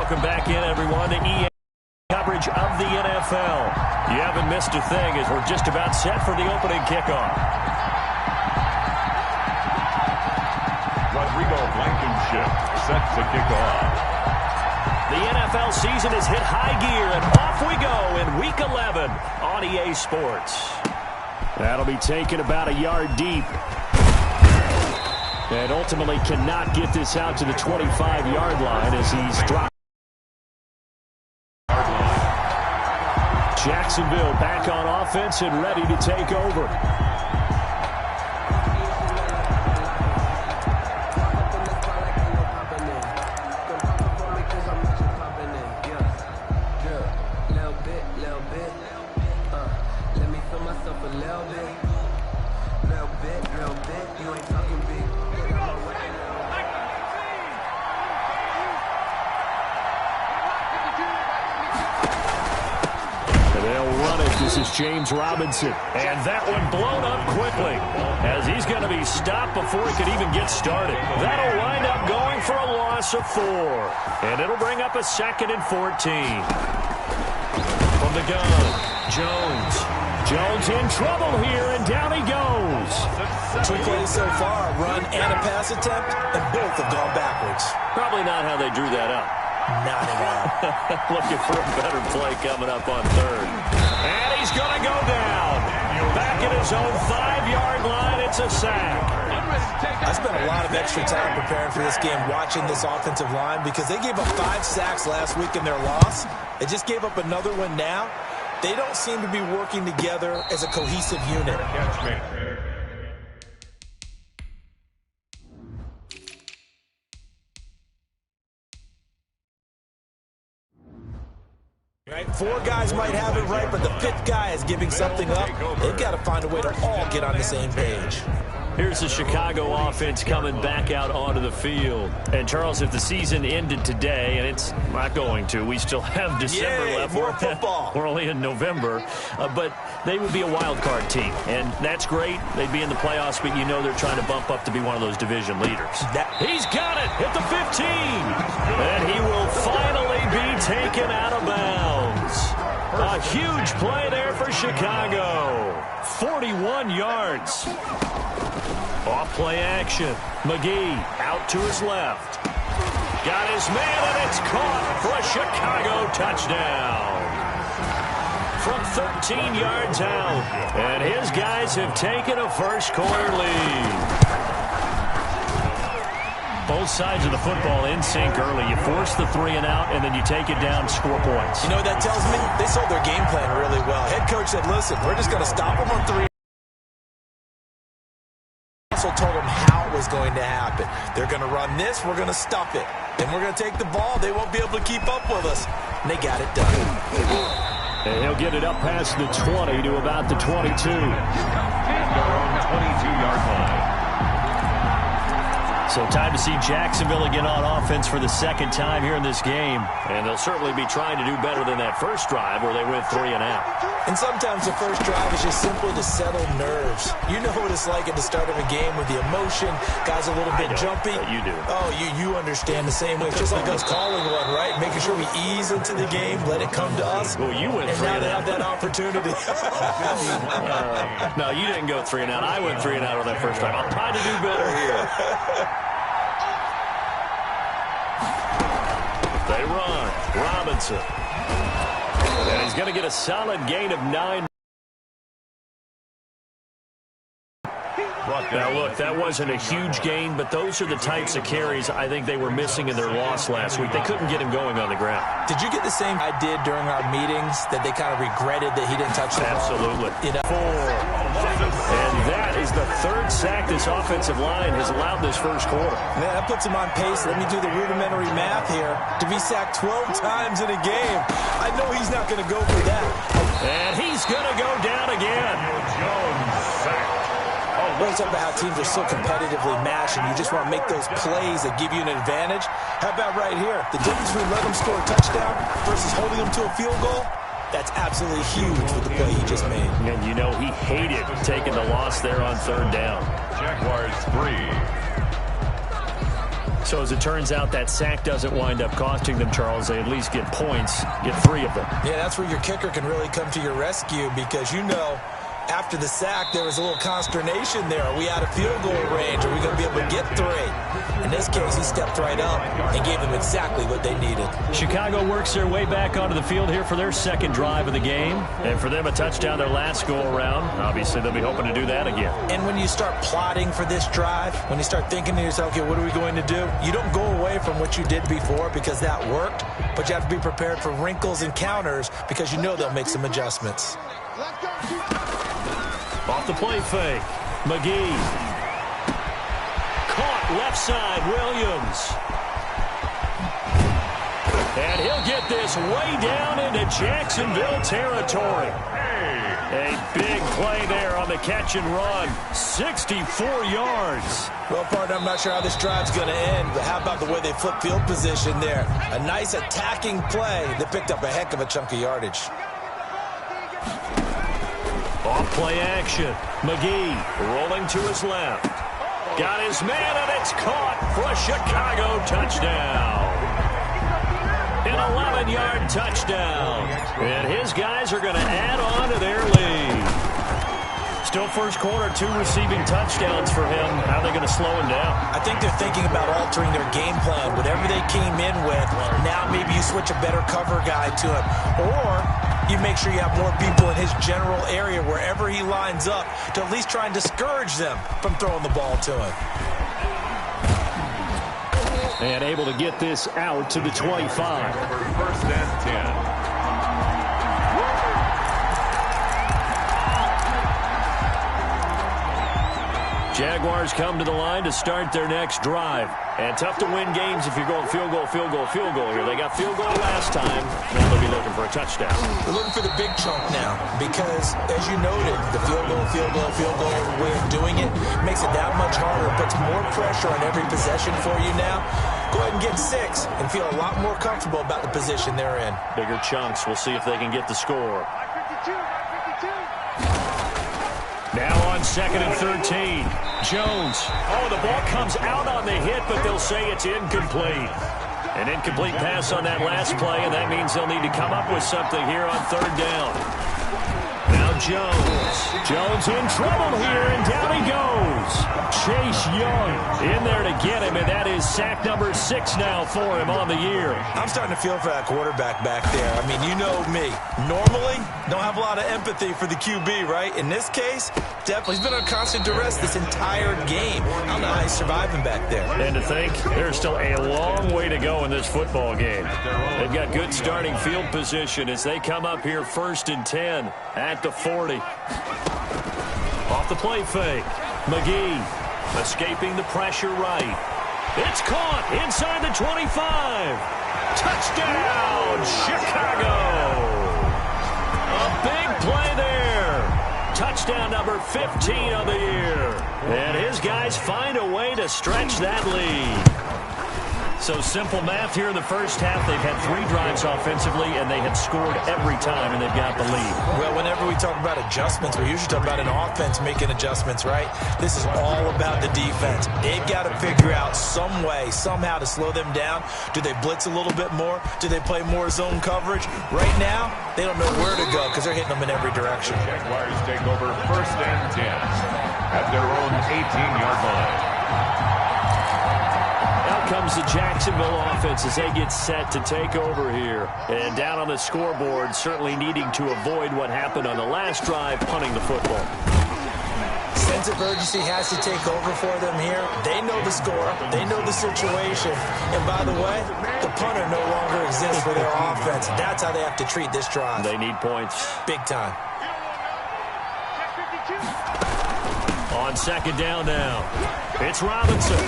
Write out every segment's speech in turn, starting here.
Welcome back in, everyone, to EA coverage of the NFL. You haven't missed a thing as we're just about set for the opening kickoff. Rodrigo Blankenship sets the kickoff. The NFL season has hit high gear, and off we go in Week 11 on EA Sports. That'll be taken about a yard deep. And ultimately cannot get this out to the 25-yard line as he's dropped. Jacksonville back on offense and ready to take over. This is James Robinson, and that one blown up quickly as he's going to be stopped before he could even get started. That'll wind up going for a loss of 4, and it'll bring up a 2nd and 14. From the gun, Jones. Jones in trouble here, and down he goes. 2 plays so far, a run and a pass attempt, and both have gone backwards. Probably not how they drew that up. Not at all. Looking for a better play coming up on 3rd. And he's going to go down. Back at his own 5-yard line, it's a sack. I spent a lot of extra time preparing for this game watching this offensive line because they gave up 5 sacks last week in their loss. They just gave up another one now. They don't seem to be working together as a cohesive unit. Right? 4 guys might have it right, but the 5th guy is giving something up. They've got to find a way to all get on the same page. Here's the Chicago offense coming back out onto the field. And, Charles, if the season ended today, and it's not going to, we still have December left. More football. We're only in November. But they would be a wild card team, and that's great. They'd be in the playoffs, but you know they're trying to bump up to be one of those division leaders. He's got it at the 15. And he will finally be taken out of bounds. A huge play there for Chicago. 41 yards. Off play action. McGee out to his left. Got his man, and it's caught for a Chicago touchdown. From 13 yards out. And his guys have taken a first-quarter lead. Both sides of the football in sync early. You force the 3 and out, and then you take it down, score points. You know what that tells me? They sold their game plan really well. Head coach said, listen, we're just going to stop them on 3. Also told them how it was going to happen. They're going to run this, we're going to stop it. Then we're going to take the ball. They won't be able to keep up with us. And they got it done. And he'll get it up past the 20 to about the 22. And their own 22-yard line. So time to see Jacksonville again on offense for the 2nd time here in this game. And they'll certainly be trying to do better than that first drive where they went 3 and out. And sometimes the first drive is just simply to settle nerves. You know what it's like at the start of a game with the emotion. Guys a little bit jumpy. You do. Oh, you understand the same way. It's just like us calling one, right? Making sure we ease into the game, let it come to us. Well, you went 3 and and now out. they have that opportunity. No, you didn't go 3 and out. I went 3 and out on that first drive. I'm trying to do better here. They run. Robinson. And he's going to get a solid gain of 9. Now, look, that wasn't a huge gain, but those are the types of carries I think they were missing in their loss last week. They couldn't get him going on the ground. Did you get the same I did during our meetings, that they kind of regretted that he didn't touch the ball? Absolutely. 4. And that is the 3rd sack this offensive line has allowed this first quarter. Man, that puts him on pace. Let me do the rudimentary math here. To be sacked 12 times in a game, I know he's not going to go for that. And he's going to go down again. Jones sacked. Brings up how teams are so competitively matched, and you just want to make those plays that give you an advantage. How about right here? The difference between letting them score a touchdown versus holding them to a field goal, that's absolutely huge with the play he just made. And you know he hated taking the loss there on 3rd down. Jaguars 3. So as it turns out, that sack doesn't wind up costing them, Charles. They at least get points, get 3 of them. Yeah, that's where your kicker can really come to your rescue because you know after the sack there was a little consternation there. Are we out of field goal range? Are we going to be able to get 3? In this case, he stepped right up and gave them exactly what they needed. Chicago works their way back onto the field here for their second drive of the game. And for them, a touchdown their last go-around. Obviously, they'll be hoping to do that again. And when you start plotting for this drive, when you start thinking to yourself, okay, what are we going to do? You don't go away from what you did before because that worked, but you have to be prepared for wrinkles and counters because you know they'll make some adjustments. Off the play fake, McGee. Caught left side, Williams. And he'll get this way down into Jacksonville territory. A big play there on the catch and run. 64 yards. Well, partner, I'm not sure how this drive's going to end, but how about the way they flip field position there? A nice attacking play that picked up a heck of a chunk of yardage. Off play action. McGee rolling to his left. Got his man, and it's caught for a Chicago touchdown. An 11-yard touchdown. And his guys are going to add on to their lead. Still first quarter, 2 receiving touchdowns for him. How are they going to slow him down? I think they're thinking about altering their game plan. Whatever they came in with, now maybe you switch a better cover guy to him. Or you make sure you have more people in his general area wherever he lines up to at least try and discourage them from throwing the ball to him. And able to get this out to the 25. First and 10. Jaguars come to the line to start their next drive. And tough to win games if you're going field goal, field goal, field goal here. They got field goal last time. Now they'll be looking for a touchdown. They're looking for the big chunk now because, as you noted, the field goal way of doing it makes it that much harder. Puts more pressure on every possession for you now. Go ahead and get 6 and feel a lot more comfortable about the position they're in. Bigger chunks. We'll see if they can get the score. Now on 2nd and 13. Jones. Oh, the ball comes out on the hit, but they'll say it's incomplete. An incomplete pass on that last play, and that means they'll need to come up with something here on 3rd down. Now Jones. Jones in trouble here, and down he goes. Chase Young in there to get him, and that is sack number 6 now for him on the year. I'm starting to feel for that quarterback back there. I mean, you know me. Normally, don't have a lot of empathy for the QB, right? In this case, definitely. He's been on constant duress this entire game. I don't know how he's surviving back there. And to think, there's still a long way to go in this football game. They've got good starting field position as they come up here 1st and 10 at the 40. Off the play fake. McGee escaping the pressure right. It's caught inside the 25. Touchdown, Chicago. A big play there. Touchdown number 15 of the year. And his guys find a way to stretch that lead. So simple math here in the first half. They've had 3 drives offensively, and they have scored every time, and they've got the lead. Well, whenever we talk about adjustments, we usually talk about an offense making adjustments, right? This is all about the defense. They've got to figure out some way, somehow to slow them down. Do they blitz a little bit more? Do they play more zone coverage? Right now, they don't know where to go because they're hitting them in every direction. Jaguars take over 1st and 10 at their own 18-yard line. Comes the Jacksonville offense as they get set to take over here. And down on the scoreboard, certainly needing to avoid what happened on the last drive, punting the football. Sense of urgency has to take over for them here. They know the score. They know the situation. And by the way, the punter no longer exists for their offense. That's how they have to treat this drive. They need points. Big time. On 2nd down now, it's Robinson.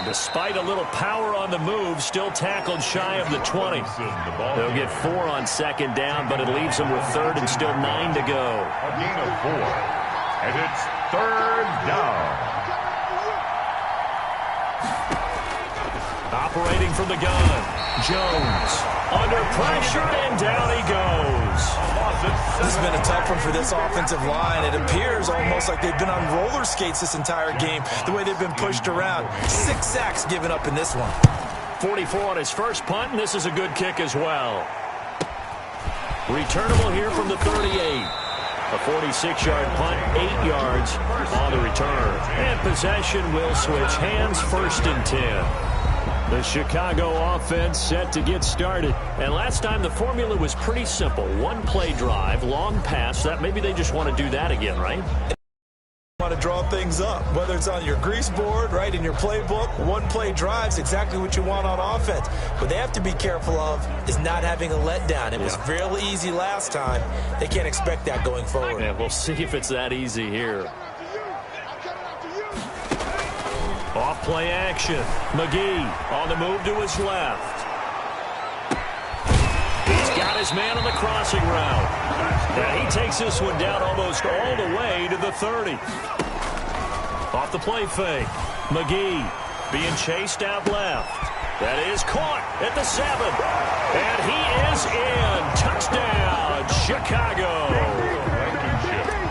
Despite a little power on the move, still tackled shy of the 20. They'll get 4 on 2nd down, but it leaves them with 3rd and still 9 to go. A gain of 4, and it's 3rd down. Operating from the gun. Jones under pressure, and down he goes. This has been a tough one for this offensive line. It appears almost like they've been on roller skates this entire game, the way they've been pushed around. 6 sacks given up in this one. 44 on his first punt, and this is a good kick as well. Returnable here from the 38. A 46-yard punt, 8 yards on the return. And possession will switch hands, 1st and 10. The Chicago offense set to get started. And last time the formula was pretty simple. 1-play drive, long pass. That maybe they just want to do that again, right? Want to draw things up, whether it's on your grease board, right, in your playbook. 1-play drives exactly what you want on offense. What they have to be careful of is not having a letdown. It was fairly easy last time. They can't expect that going forward. Yeah, we'll see if it's that easy here. Off-play action. McGee on the move to his left. He's got his man on the crossing route. And he takes this one down almost all the way to the 30. Off the play fake. McGee being chased out left. That is caught at the 7. And he is in. Touchdown, Chicago.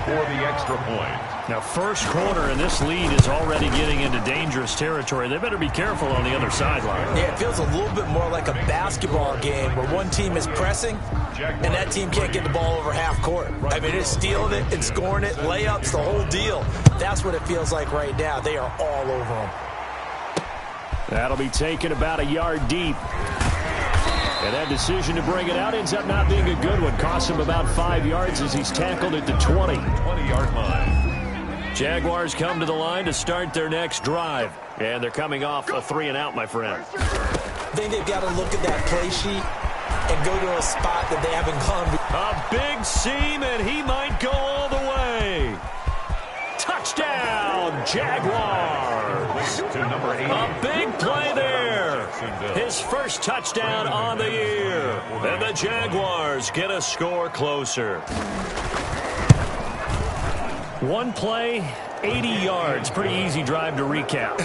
For the extra point. Now, first quarter, and this lead is already getting into dangerous territory. They better be careful on the other sideline. Yeah, it feels a little bit more like a basketball game where one team is pressing and that team can't get the ball over half court. I mean, it's stealing it and scoring it, layups, the whole deal. That's what it feels like right now. They are all over them. That'll be taken about a yard deep. And that decision to bring it out ends up not being a good one. Costs him about 5 yards as he's tackled at the 20. 20-yard line. Jaguars come to the line to start their next drive. And they're coming off a 3-and-out, my friend. I think they've got to look at that play sheet and go to a spot that they haven't gone before. A big seam, and he might go all the way. Touchdown, Jaguars. To number 8. A big play there. His first touchdown on the year. And the Jaguars get a score closer. One play, 80 yards. Pretty easy drive to recap.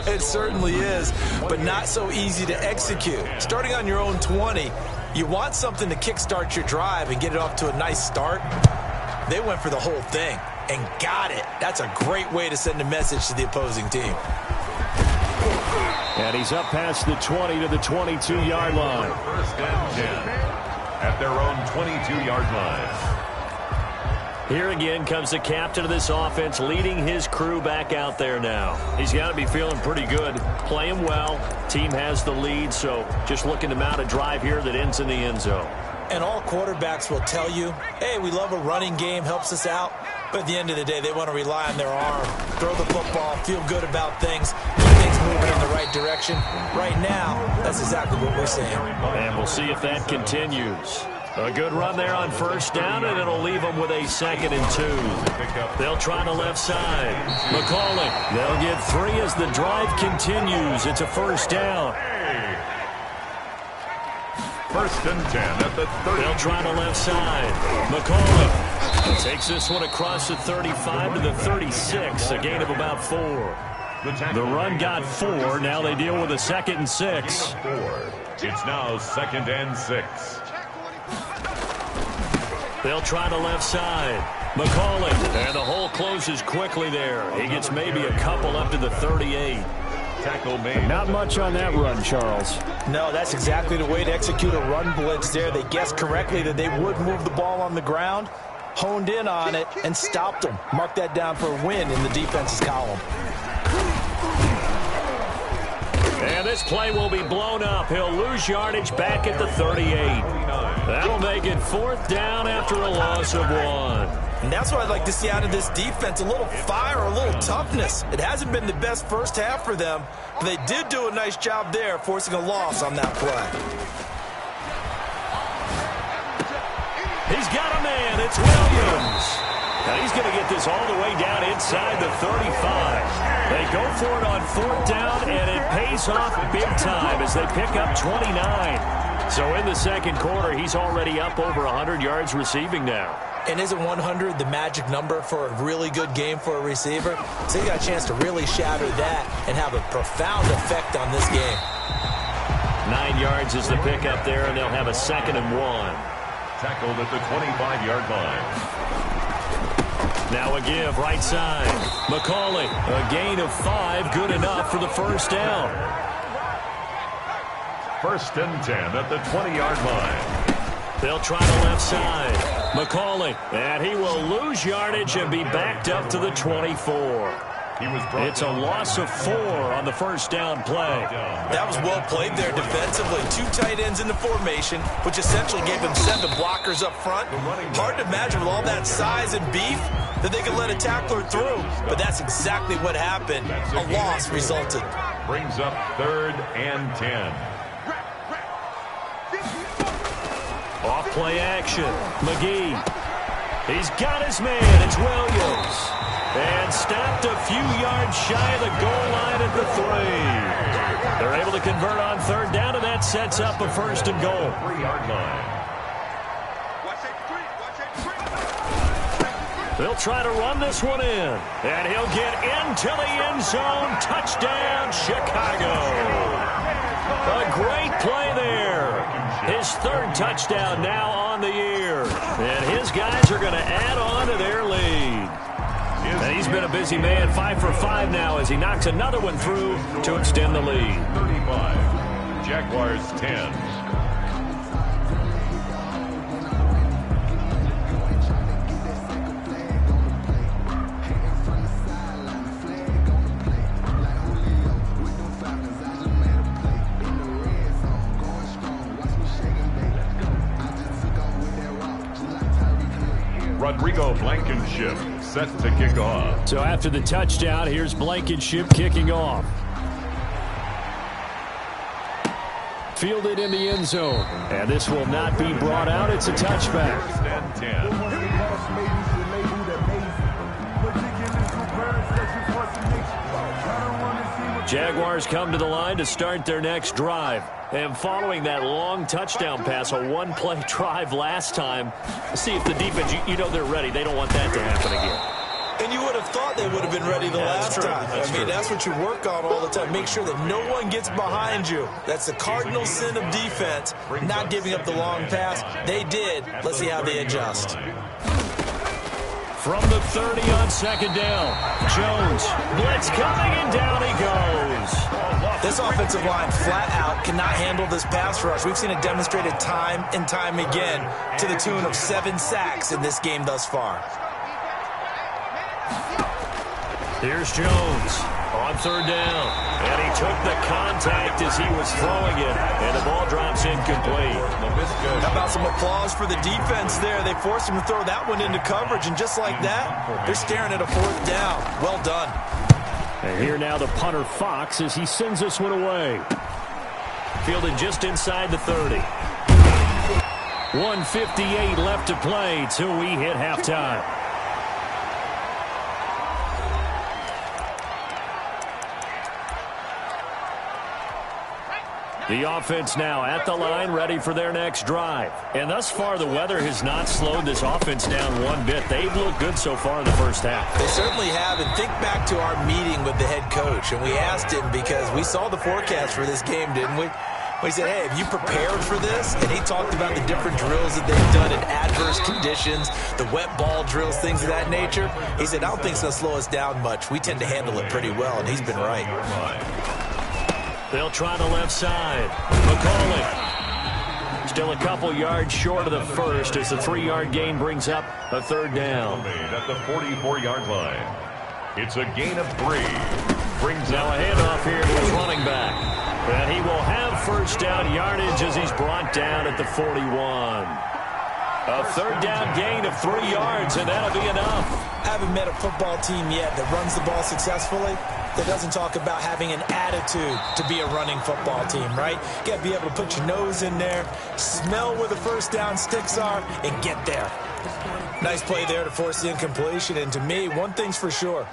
It certainly is, but not so easy to execute. Starting on your own 20, you want something to kickstart your drive and get it off to a nice start. They went for the whole thing and got it. That's a great way to send a message to the opposing team. And he's up past the 20 to the 22-yard line. 1st and 10 at their own 22-yard line. Here again comes the captain of this offense, leading his crew back out there now. He's got to be feeling pretty good, playing well. Team has the lead, so just looking to mount a drive here that ends in the end zone. And all quarterbacks will tell you, hey, we love a running game, helps us out. But at the end of the day, they want to rely on their arm, throw the football, feel good about things, keep things moving in the right direction. Right now, that's exactly what we're saying. And we'll see if that continues. A good run there on 1st down, and it'll leave them with a 2nd and 2. They'll try the left side. McCauley, they'll get 3 as the drive continues. It's a 1st down. 1st and 10 at the 30. They'll try the left side. McCauley takes this one across the 35 to the 36, a gain of about 4. The run got 4. Now they deal with a 2nd and 6. It's now 2nd and 6. They'll try the left side. McCauley, and the hole closes quickly there. He gets maybe a couple up to the 38. Tackle made. Not much on that run, Charles. No, that's exactly the way to execute a run blitz there. They guessed correctly that they would move the ball on the ground, honed in on it, and stopped them. Mark that down for a win in the defense's column. And this play will be blown up. He'll lose yardage back at the 38. That'll make it 4th down after a loss of 1. And that's what I'd like to see out of this defense, a little fire, a little toughness. It hasn't been the best first half for them, but they did do a nice job there, forcing a loss on that play. He's got a man. It's Williams. Now he's going to get this all the way down inside the 35. They go for it on 4th down, and it pays off big time as they pick up 29. So in the 2nd quarter, he's already up over 100 yards receiving now. And isn't 100 the magic number for a really good game for a receiver? So he got a chance to really shatter that and have a profound effect on this game. 9 yards is the pickup there, and they'll have a 2nd and 1. Tackled at the 25-yard line. Now a give, right side. McCauley, a gain of 5, good enough for the first down. 1st and 10 at the 20-yard line. They'll try the left side. McCauley, and he will lose yardage and be backed up to the 24. It's a loss of 4 on the first down play. That was well played there defensively. 2 tight ends in the formation, which essentially gave him 7 blockers up front. Hard to imagine with all that size and beef that they could let a tackler through, but that's exactly what happened. A loss resulted. Brings up 3rd and 10. Off play action. McGee. He's got his man. It's Williams. And stopped a few yards shy of the goal line at the 3. They're able to convert on 3rd down, and that sets up a 1st and goal. 3-yard line. They'll try to run this one in. And he'll get into the end zone. Touchdown, Chicago. A great play there. His 3rd touchdown now on the year. And his guys are going to add on to their lead. And he's been a busy man, 5 for 5 now as he knocks another one through to extend the lead. 35. Jaguars 10. Rodrigo Blankenship set to kick off. So after the touchdown, here's Blankenship kicking off. Fielded in the end zone. And this will not be brought out. It's a touchback. 1st and 10. Jaguars come to the line to start their next drive. And following that long touchdown pass, a one-play drive last time, see if the defense, you know they're ready. They don't want that to happen again. And you would have thought they would have been ready the last time. That's what you work on all the time. Make sure that no one gets behind you. That's the cardinal sin of defense, not giving up the long pass. They did. Let's see how they adjust. From the 30 on 2nd down, Jones, blitz coming, and down he goes. This offensive line flat out cannot handle this pass rush. We've seen it demonstrated time and time again to the tune of 7 sacks in this game thus far. Here's Jones on 3rd down, and he took the contact as he was throwing it, and the ball drops incomplete. How about some applause for the defense there? They forced him to throw that one into coverage, and just like that, they're staring at a 4th down. Well done. And here now the punter Fox as he sends this one away. Fielded just inside the 30. 1:58 left to play till we hit halftime. The offense now at the line, ready for their next drive. And thus far, the weather has not slowed this offense down one bit. They've looked good so far in the first half. They certainly have. And think back to our meeting with the head coach. And we asked him because we saw the forecast for this game, didn't we? We said, hey, have you prepared for this? And he talked about the different drills that they've done in adverse conditions, the wet ball drills, things of that nature. He said, I don't think it's going to slow us down much. We tend to handle it pretty well, and he's been right. They'll try the left side. McCauley. Still a couple yards short of the first as the 3-yard gain brings up a 3rd down. At the 44-yard line. It's a gain of 3. Brings now a handoff here to his running back. And he will have 1st down yardage as he's brought down at the 41. A 3rd down gain of 3 yards, and that'll be enough. I haven't met a football team yet that runs the ball successfully that doesn't talk about having an attitude to be a running football team, right? You got to be able to put your nose in there, smell where the 1st down sticks are, and get there. Nice play there to force the incompletion, and to me, one thing's for sure.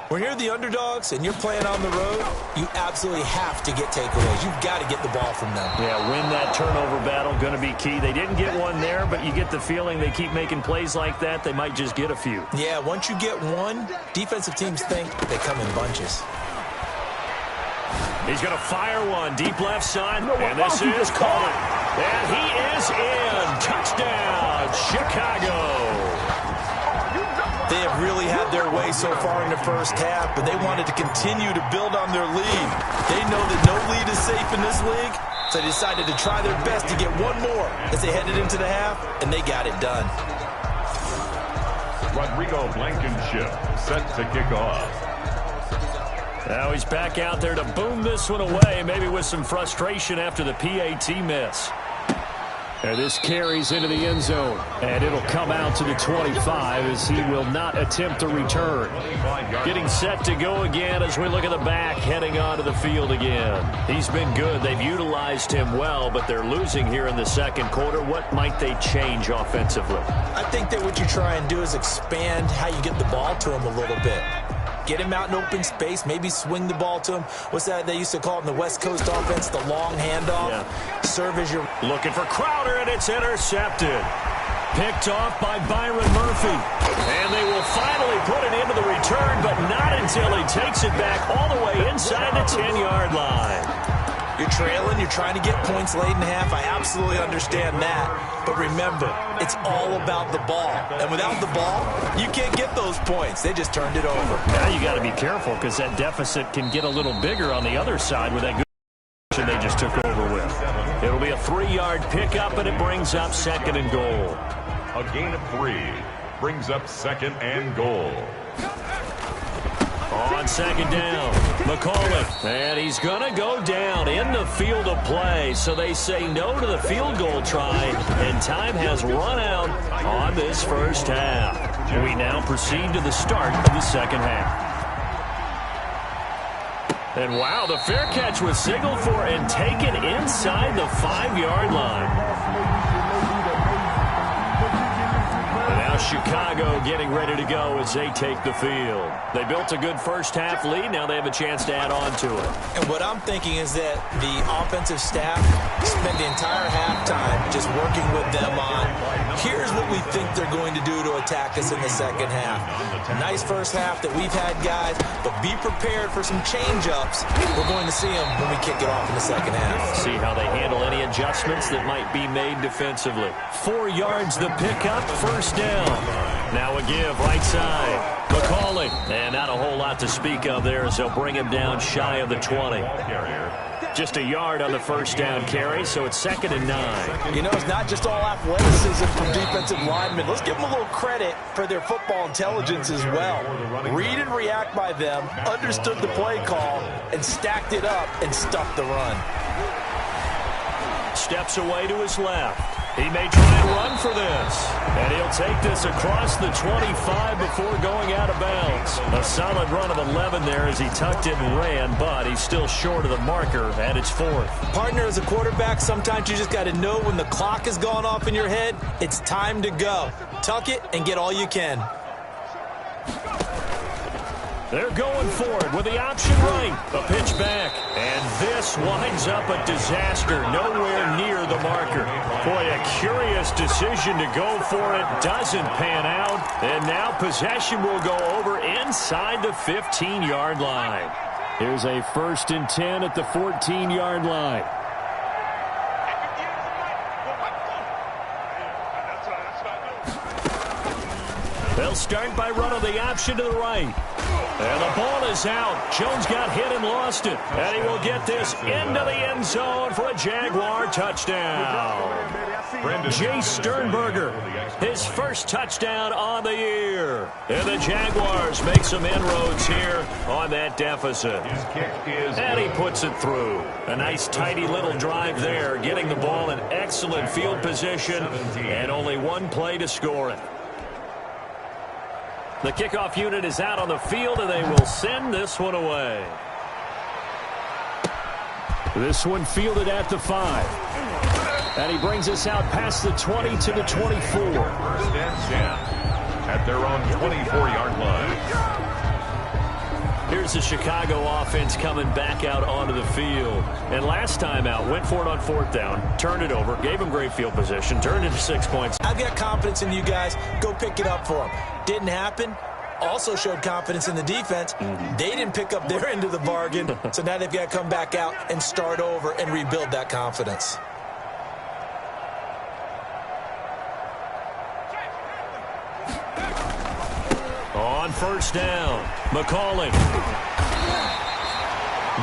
When you're the underdogs and you're playing on the road, you absolutely have to get takeaways. You've got to get the ball from them. Yeah, win that turnover battle, going to be key. They didn't get one there, but you get the feeling they keep making plays like that, they might just get a few. Yeah, once you get one, defensive teams think they come in bunches. He's going to fire one deep left side, and this is caught. And he is in. Touchdown, Chicago. They have really had their way so far in the first half, but they wanted to continue to build on their lead. They know that no lead is safe in this league, so they decided to try their best to get one more as they headed into the half, and they got it done. Rodrigo Blankenship set to kick off. Now he's back out there to boom this one away, maybe with some frustration after the PAT miss. And this carries into the end zone, and it'll come out to the 25 as he will not attempt a return. Getting set to go again as we look at the back, heading onto the field again. He's been good. They've utilized him well, but they're losing here in the second quarter. What might they change offensively? I think that what you try and do is expand how you get the ball to him a little bit. Get him out in open space, maybe swing the ball to him. What's that they used to call it in the West Coast offense, the long handoff? Yeah. Serve as your... Looking for Crowder, and it's intercepted. Picked off by Byron Murphy. And they will finally put it into the return, but not until he takes it back all the way inside the 10-yard line. You're trailing, you're trying to get points late in the half. I absolutely understand that. But remember, it's all about the ball. And without the ball, you can't get those points. They just turned it over. Now you got to be careful because that deficit can get a little bigger on the other side with that good they just took over with. It'll be a 3-yard pickup, and it brings up second and goal. A gain of 3 brings up second and goal. On second down, McCauley, and he's going to go down in the field of play, so they say no to the field goal try, and time has run out on this first half. We now proceed to the start of the second half. And wow, the fair catch was signaled for and taken inside the 5-yard line. Chicago getting ready to go as they take the field. They built a good first half lead. Now they have a chance to add on to it. And what I'm thinking is that the offensive staff spent the entire halftime just working with them on, here's what we think they're going to do to attack us in the second half. Nice first half that we've had, guys, but be prepared for some change-ups. We're going to see them when we kick it off in the second half. See how they handle any adjustments that might be made defensively. 4 yards the pickup, first down. Now a give, right side. McCauley. And not a whole lot to speak of there as they'll bring him down shy of the 20. Just a yard on the first down carry, so it's second and 9. You know, it's not just all athleticism from defensive linemen. Let's give them a little credit for their football intelligence as well. Read and react by them, understood the play call, and stacked it up and stuffed the run. Steps away to his left. He may try and run for this. And he'll take this across the 25 before going out of bounds. A solid run of 11 there as he tucked it and ran, but he's still short of the marker at its 4th. Partner, as a quarterback, sometimes you just got to know when the clock has gone off in your head, it's time to go. Tuck it and get all you can. They're going for it with the option right. A pitch back. And this winds up a disaster. Nowhere near the marker. Boy, a curious decision to go for it. Doesn't pan out. And now possession will go over inside the 15-yard line. Here's a 1st and 10 at the 14-yard line. They'll start by running the option to the right. And the ball is out. Jones got hit and lost it. And he will get this into the end zone for a Jaguar touchdown. Jay Sternberger, his first touchdown on the year. And the Jaguars make some inroads here on that deficit. And he puts it through. A nice, tidy little drive there, getting the ball in excellent field position, and only one play to score it. The kickoff unit is out on the field, and they will send this one away. This one fielded at the 5. And he brings us out past the 20 to the 24. 1st and 10 at their own 24-yard line. Here's the Chicago offense coming back out onto the field. And last time out, went for it on 4th down, turned it over, gave him great field position, turned into 6 points. I've got confidence in you guys. Go pick it up for them. Didn't happen. also showed confidence in the defense. They didn't pick up their end of the bargain, so now they've got to come back out and start over and rebuild that confidence. On first down, McCauley.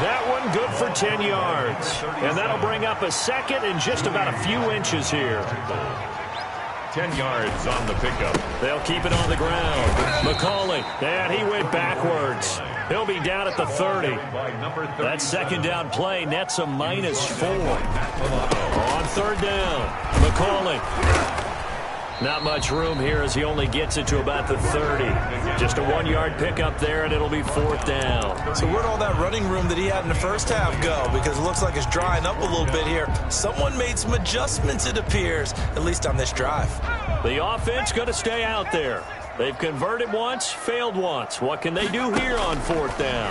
That one good for 10 yards. And that'll bring up a second and just about a few inches here. 10 yards on the pickup. They'll keep it on the ground. McCauley, and he went backwards. He'll be down at the 30. That second down play nets a -4. On third down, McCauley. Not much room here as he only gets it to about the 30. Just a 1-yard pickup there, and it'll be fourth down. So where'd all that running room that he had in the first half go? Because it looks like it's drying up a little bit here. Someone made some adjustments, it appears, at least on this drive. The offense going to stay out there. They've converted once, failed once. What can they do here on fourth down?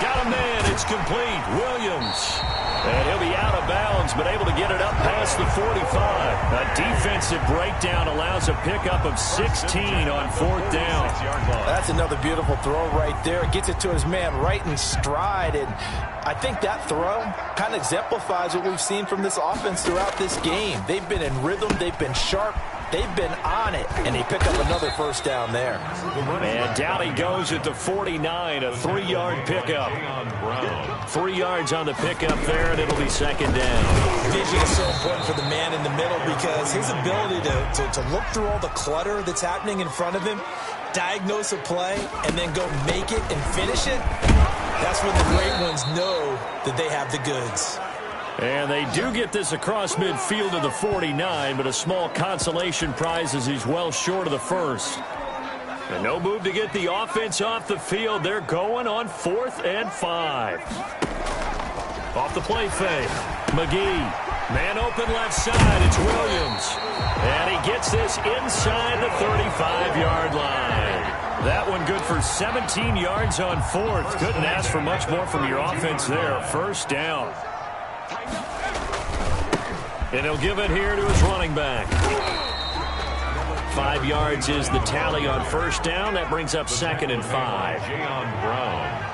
Got a man. It's complete. Williams. And he'll be out of bounds, but able to get it up past the 45. A defensive breakdown allows a pickup of 16 on fourth down. That's another beautiful throw right there. Gets it to his man right in stride. And I think that throw kind of exemplifies what we've seen from this offense throughout this game. They've been in rhythm. They've been sharp. They've been on it, and they pick up another first down there. And down he goes at the 49, a 3-yard pickup. 3 yards on the pickup there, and it'll be second down. Vision is so important for the man in the middle because his ability to look through all the clutter that's happening in front of him, diagnose a play, and then go make it and finish it, that's when the great ones know that they have the goods. And they do get this across midfield to the 49, but a small consolation prize as he's well short of the first. And no move to get the offense off the field. They're going on 4th and 5. Off the play fake. McGee. Man open left side. It's Williams. And he gets this inside the 35-yard line. That one good for 17 yards on 4th. Couldn't ask for much more from your offense there. First down. And he'll give it here to his running back. 5 yards is the tally on first down. That brings up 2nd and 5. Brown.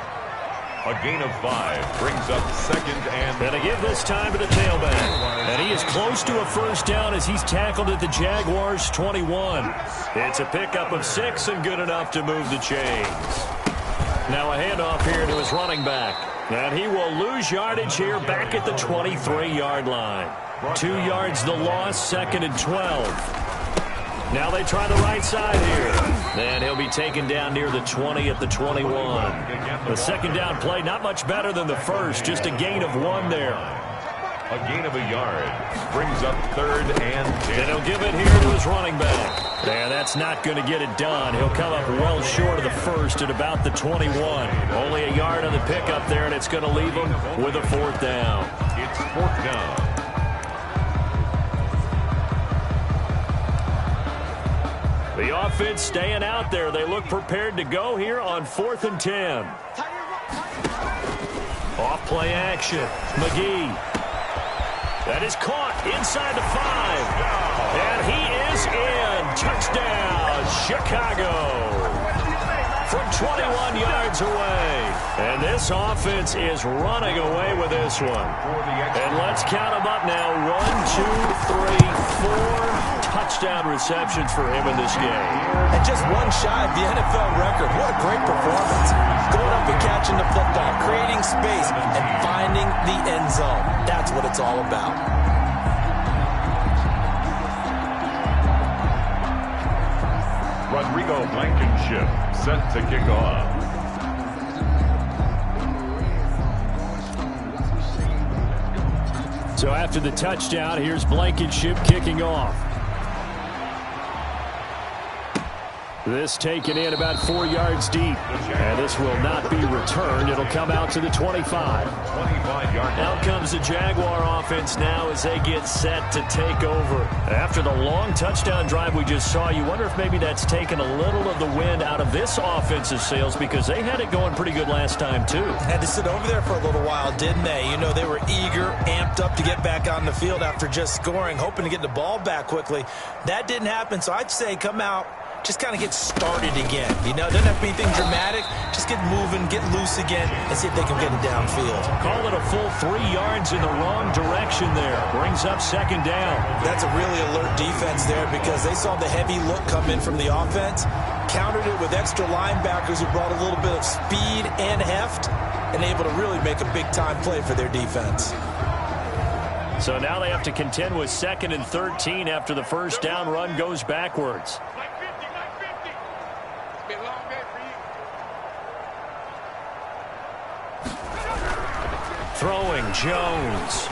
A gain of 5 brings up 2nd and... And to give this time to the tailback. And he is close to a first down as he's tackled at the Jaguars' 21. It's a pickup of 6 and good enough to move the chains. Now a handoff here to his running back. And he will lose yardage here back at the 23-yard line. 2 yards the loss, 2nd and 12. Now they try the right side here. And he'll be taken down near the 20 at the 21. The second down play, not much better than the first, just a gain of 1 there. A gain of a yard brings up 3rd and 10. And he'll give it here to his running back. And that's not going to get it done. He'll come up well short of the first at about the 21. Only a yard on the pickup there, and it's going to leave him with a 4th down. It's 4th down. The offense staying out there. They look prepared to go here on 4th and 10. Off play action. McGee. That is caught inside the 5. And he is in. Touchdown, Chicago. From 21 yards away. And this offense is running away with this one. And let's count them up now. 1, 2, 3, 4 touchdown receptions for him in this game. And just one shy of the NFL record. What a great performance. Going up and catching the football, creating space, and finding the end zone. That's what it's all about. Rodrigo Blankenship set to kick off. So after the touchdown, here's Blankenship kicking off. This taken in about 4 yards deep. And this will not be returned. It'll come out to the 25. Out comes the Jaguar offense now as they get set to take over. After the long touchdown drive we just saw, you wonder if maybe that's taken a little of the wind out of this offensive sails because they had it going pretty good last time too. Had to sit over there for a little while, didn't they? You know, they were eager, amped up to get back on the field after just scoring, hoping to get the ball back quickly. That didn't happen, so I'd say come out just kind of get started again. You know, doesn't have to be anything dramatic. Just get moving, get loose again, and see if they can get it downfield. Call it a full 3 yards in the wrong direction there. Brings up second down. That's a really alert defense there because they saw the heavy look come in from the offense, countered it with extra linebackers who brought a little bit of speed and heft, and able to really make a big-time play for their defense. So now they have to contend with 2nd and 13 after the first down run goes backwards. Throwing Jones.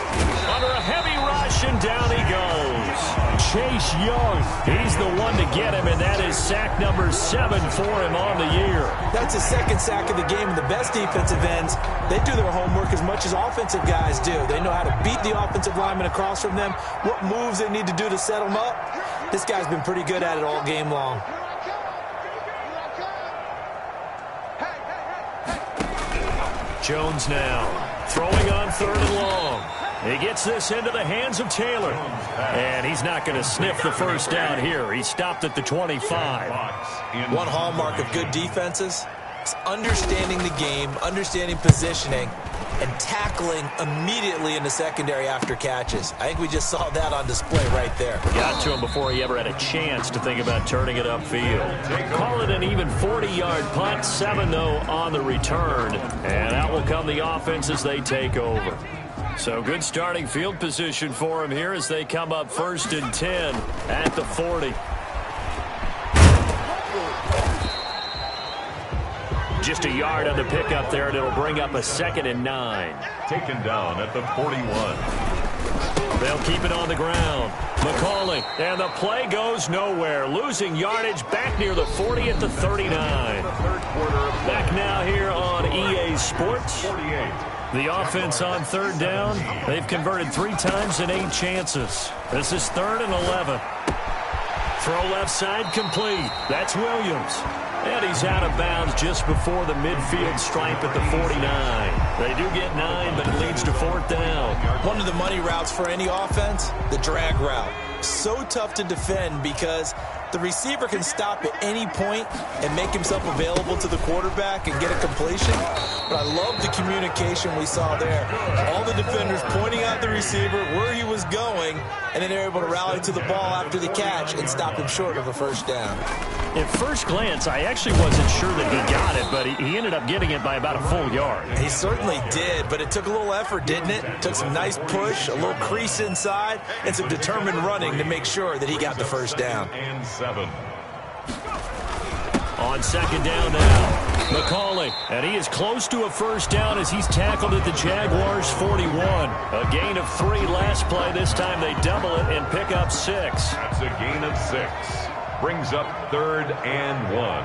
Under a heavy rush, and down he goes. Chase Young. He's the one to get him, and that is sack number 7 for him on the year. That's his 2nd sack of the game, and the best defensive ends, they do their homework as much as offensive guys do. They know how to beat the offensive lineman across from them, what moves they need to do to set them up. This guy's been pretty good at it all game long. Jones now throwing on 3rd and long. He gets this into the hands of Taylor. And he's not going to sniff the first down here. He stopped at the 25. One hallmark of good defenses is understanding the game, understanding positioning, and tackling immediately in the secondary after catches. I think we just saw that on display right there. Got to him before he ever had a chance to think about turning it upfield. Call it an even 40-yard punt, 7 though on the return. And out will come the offense as they take over. So good starting field position for him here as they come up 1st and 10 at the 40. Just a yard on the pickup there, and it'll bring up a 2nd and 9. Taken down at the 41. They'll keep it on the ground. McCauley, and the play goes nowhere. Losing yardage back near the 40 at the 39. Back now here on EA Sports. 48. The offense on 3rd down. They've converted 3 times in 8 chances. This is 3rd and 11. Throw left side complete. That's Williams. And he's out of bounds just before the midfield stripe at the 49. They do get 9, but it leads to 4th down. One of the money routes for any offense, the drag route. So tough to defend because the receiver can stop at any point and make himself available to the quarterback and get a completion. But I love the communication we saw there. All the defenders pointing out the receiver, where he was going, and then they're able to rally to the ball after the catch and stop him short of a first down. At first glance, I actually wasn't sure that he got it, but he ended up getting it by about a full yard. He certainly did, but it took a little effort, didn't it? Took some nice push, a little crease inside, and some determined running to make sure that he got the first down. And 7. On 2nd down now, McCauley, and he is close to a first down as he's tackled at the Jaguars' 41. A gain of 3 last play. This time they double it and pick up 6. That's a gain of 6. Brings up 3rd and 1.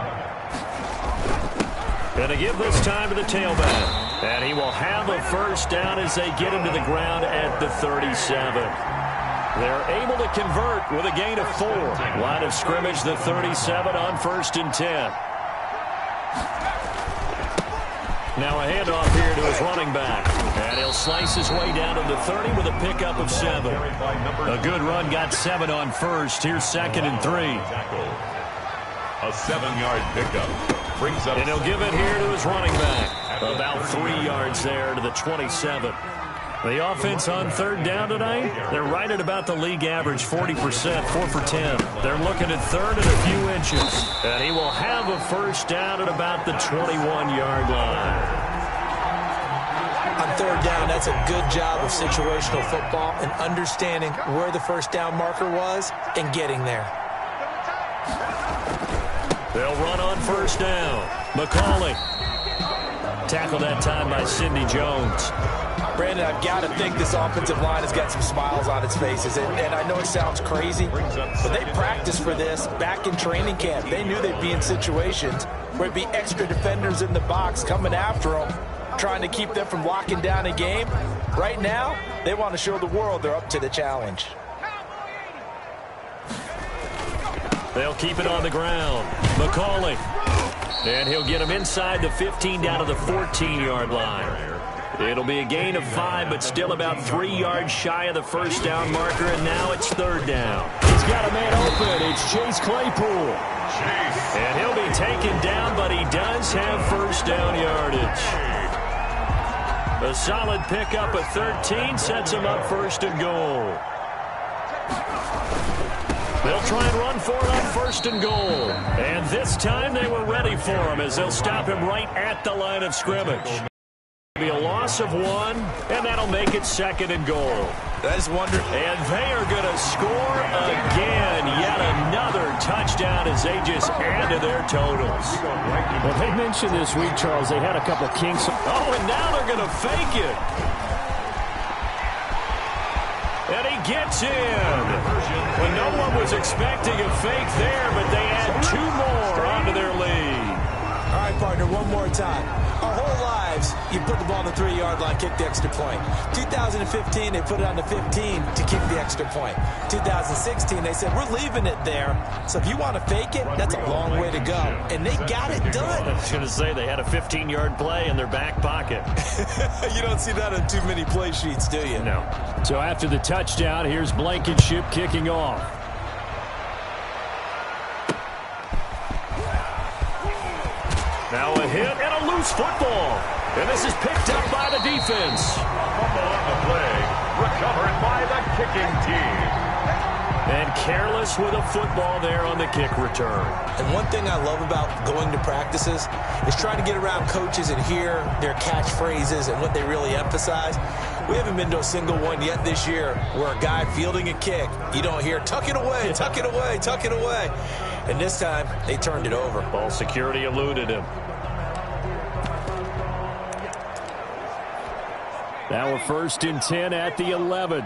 Going to give this time to the tailback. And he will have a first down as they get him to the ground at the 37. They're able to convert with a gain of 4. Line of scrimmage, the 37 on 1st and 10. Now a handoff here to his running back. And he'll slice his way down to the 30 with a pickup of 7. A good run got 7 on first. Here's 2nd and 3. A 7-yard pickup. Brings up. And he'll give it here to his running back. About 3 yards there to the 27. The offense on 3rd down tonight, they're right at about the league average, 40%, 4 for 10. They're looking at 3rd and a few inches. And he will have a first down at about the 21-yard line. On 3rd down, that's a good job of situational football and understanding where the first down marker was and getting there. They'll run on 1st down. McCauley. Tackled that time by Sidney Jones. Brandon, I've got to think this offensive line has got some smiles on its faces. And I know it sounds crazy, but they practiced for this back in training camp. They knew they'd be in situations where it'd be extra defenders in the box coming after them, trying to keep them from locking down a game. Right now, they want to show the world they're up to the challenge. They'll keep it on the ground. McCauley. And he'll get him inside the 15 down to the 14-yard line. It'll be a gain of 5, but still about 3 yards shy of the first down marker, and now it's 3rd down. He's got a man open. It's Chase Claypool. And he'll be taken down, but he does have first down yardage. A solid pickup at 13 sets him up first and goal. They'll try and run for it on first and goal. And this time they were ready for him as they'll stop him right at the line of scrimmage. Be a loss of 1, and that'll make it second and goal. I just wonder. And they are going to score again. Yet another touchdown as they just add to their totals. Well, they mentioned this week, Charles, they had a couple kinks. Oh, and now they're going to fake it. And he gets in. When no one was expecting a fake there, but they add 2 more onto their lead. All right, partner, one more time. Our whole lives, you put the ball on the 3-yard line, kick the extra point. 2015, they put it on the 15 to kick the extra point. 2016, they said, we're leaving it there. So if you want to fake it, that's a long way to go. And they got it done. I was going to say they had a 15-yard play in their back pocket. You don't see that on too many play sheets, do you? No. So after the touchdown, here's Blankenship kicking off. Now a hit and a loose football. And this is picked up by the defense. Fumble on the play. Recovered by the kicking team. And careless with a football there on the kick return. And one thing I love about going to practices is trying to get around coaches and hear their catchphrases and what they really emphasize. We haven't been to a single one yet this year where a guy fielding a kick, you don't hear, tuck it away, tuck it away, tuck it away. And this time, they turned it over. Ball security eluded him. Now a first and 10 at the 11.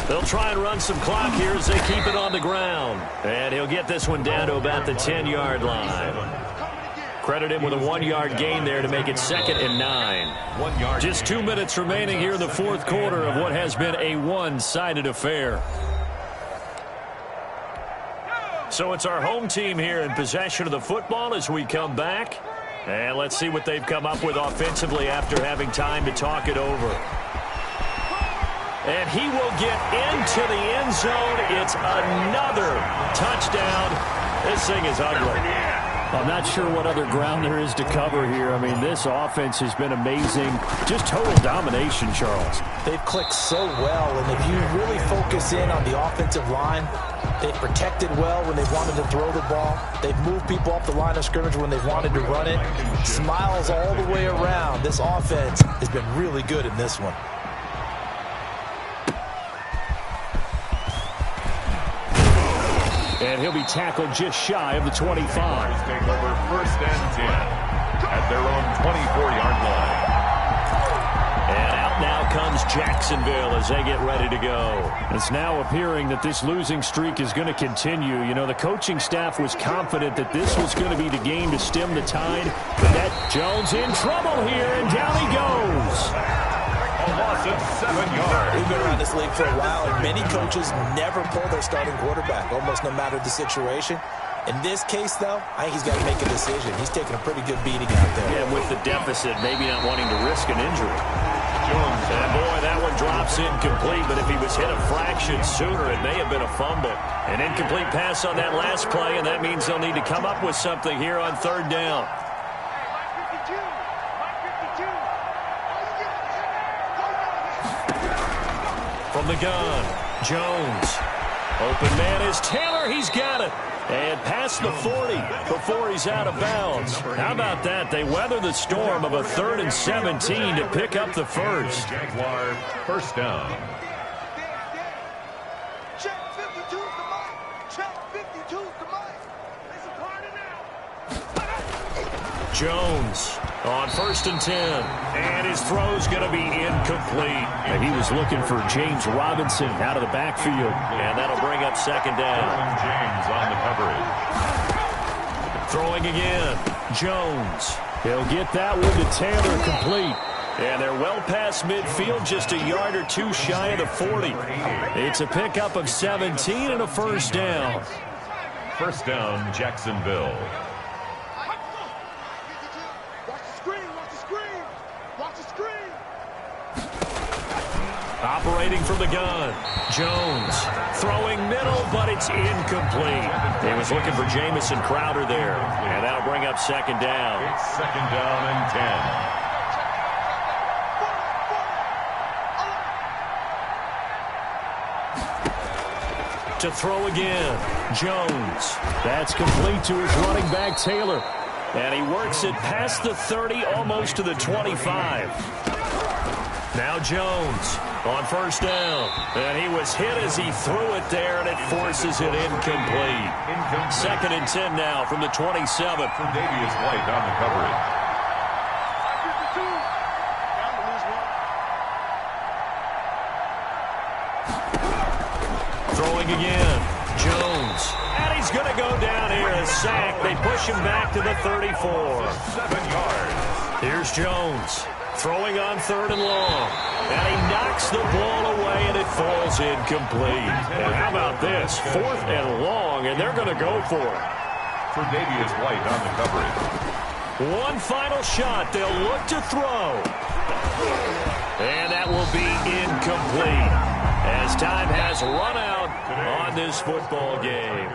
They'll try and run some clock here as they keep it on the ground. And he'll get this one down to about the 10-yard line. Credit him with a 1-yard gain there to make it second and 9. 1 yard. Just 2 minutes remaining here in the fourth quarter of what has been a one-sided affair. So it's our home team here in possession of the football as we come back. And let's see what they've come up with offensively after having time to talk it over. And he will get into the end zone. It's another touchdown. This thing is ugly. I'm not sure what other ground there is to cover here. I mean, this offense has been amazing. Just total domination, Charles. They've clicked so well, and if you really focus in on the offensive line, they've protected well when they've wanted to throw the ball. They've moved people off the line of scrimmage when they've wanted to run it. Smiles all the way around. This offense has been really good in this one. And he'll be tackled just shy of the 25. Take over first and 10 at their own 24-yard line. And out now comes Jacksonville as they get ready to go. It's now appearing that this losing streak is going to continue. You know, the coaching staff was confident that this was going to be the game to stem the tide. But that Jones in trouble here, and down he goes. A loss of 7 yards. We've been around this league for a while, and many coaches never pull their starting quarterback, almost no matter the situation. In this case, though, I think he's got to make a decision. He's taking a pretty good beating out there. Yeah, with the deficit, maybe not wanting to risk an injury. Jones, and boy, that one drops incomplete, but if he was hit a fraction sooner, it may have been a fumble. An incomplete pass on that last play, and that means they'll need to come up with something here on third down. From the gun, Jones. Open man is Taylor. He's got it. And past the 40 before he's out of bounds. How about that? They weather the storm of a 3rd and 17 to pick up the first. Jaguar first down. Check 52's the mic. Check 52's the mic. It's a party now. Jones on 1st and 10. And his throw's going to be incomplete. And he was looking for James Robinson out of the backfield. And that'll bring up second down. James on the coverage. Throwing again. Jones. He'll get that one to Taylor, complete. And they're well past midfield, just a yard or two shy of the 40. It's a pickup of 17 and a first down. First down, Jacksonville. Operating from the gun. Jones throwing middle, but it's incomplete. He was looking for Jamison Crowder there, and that'll bring up second down. It's second down and 10. To throw again, Jones. That's complete to his running back, Taylor. And he works it past the 30, almost to the 25. Now Jones on first down. And he was hit as he threw it there, and it forces it incomplete. Second and 10 now from the 27. For Davius White on the coverage. Throwing again, Jones. And he's going to go down here, a sack. They push him back to the 34. 7 yards. Here's Jones throwing on third and long. And he knocks the ball away, and it falls incomplete. And how about this? Fourth and long, and they're going to go for it. For Davius White on the coverage. One final shot. They'll look to throw. And that will be incomplete, as time has run out on this football game.